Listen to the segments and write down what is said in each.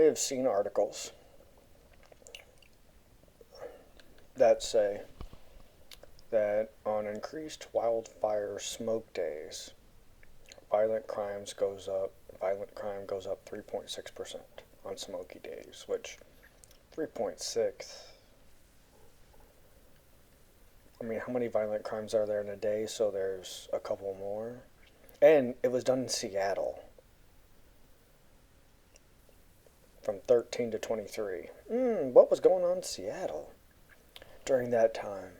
have seen articles that say that on increased wildfire smoke days, violent crime goes up 3.6% on smoky days, which 3.6, I mean, how many violent crimes are there in a day? So there's a couple more. And it was done in Seattle from 13 to 23. What was going on in Seattle during that time?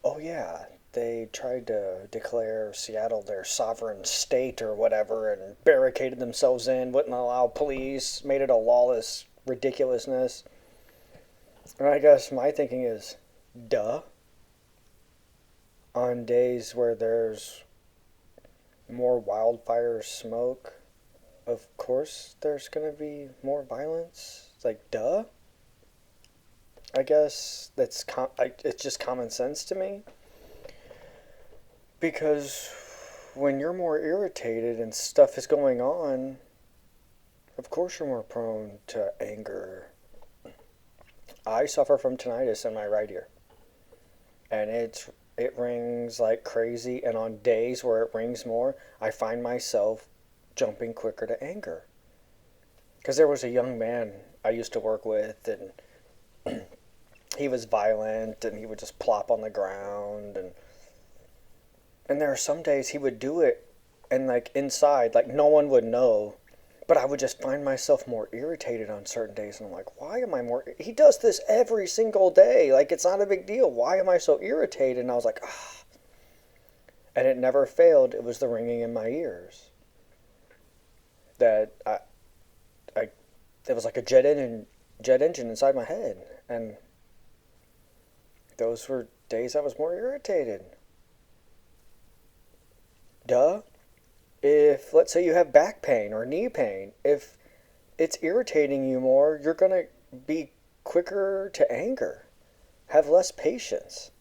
Oh, yeah, they tried to declare Seattle their sovereign state or whatever and barricaded themselves in, wouldn't allow police, made it a lawless ridiculousness. And I guess my thinking is, duh. On days where there's more wildfire smoke, of course there's going to be more violence. It's like, duh. I guess it's just common sense to me. Because when you're more irritated and stuff is going on, of course you're more prone to anger. I suffer from tinnitus in my right ear. And it rings like crazy, and on days where it rings more, I find myself jumping quicker to anger. Because there was a young man I used to work with, and he was violent, and he would just plop on the ground, and there are some days he would do it, and like inside, like no one would know, but I would just find myself more irritated on certain days, and I'm like, why am I more... He does this every single day. Like, it's not a big deal. Why am I so irritated? And I was like, ah. And it never failed. It was the ringing in my ears. That it was like a jet engine inside my head. And those were days I was more irritated. Duh. If, let's say you have back pain or knee pain, if it's irritating you more, you're going to be quicker to anger, have less patience.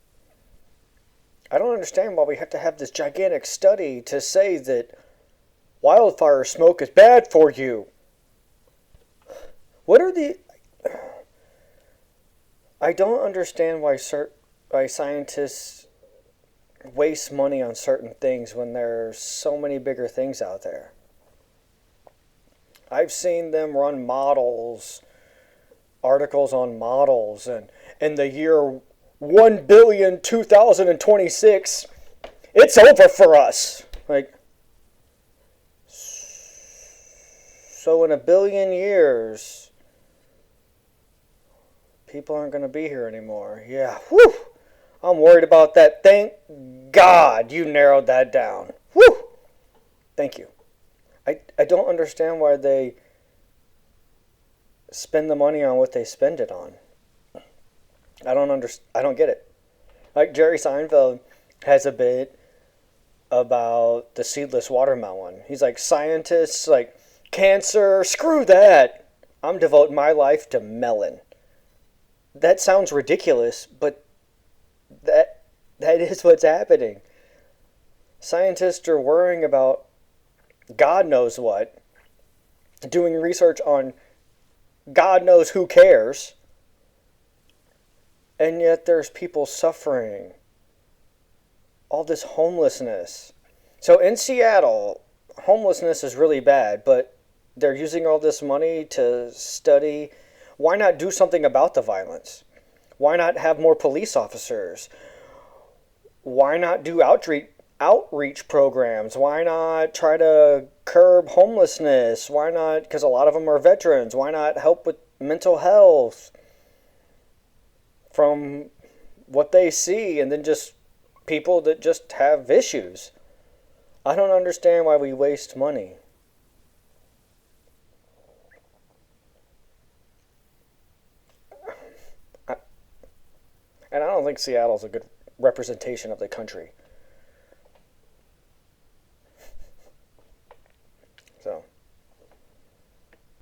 I don't understand why we have to have this gigantic study to say that wildfire smoke is bad for you. What are the... I don't understand why scientists waste money on certain things when there's so many bigger things out there. I've seen them run articles on models, and in the year 1,000,000,2026, it's over for us. Like, so in 1,000,000,000 years, people aren't going to be here anymore. Yeah, whew! I'm worried about that. Thank God you narrowed that down. Whew! Thank you. I don't understand why they spend the money on what they spend it on. I don't get it. Like Jerry Seinfeld has a bit about the seedless watermelon. He's like, scientists, like, cancer, screw that. I'm devoting my life to melon. That sounds ridiculous, but that is what's happening. Scientists are worrying about God knows what, doing research on God knows who cares, and yet there's people suffering. All this homelessness. So in Seattle, homelessness is really bad, but they're using all this money to study. Why not do something about the violence? Why not have more police officers? Why not do outreach programs? Why not try to curb homelessness? Why not, because a lot of them are veterans, why not help with mental health from what they see, and then just people that just have issues? I don't understand why we waste money. And I don't think Seattle's a good representation of the country.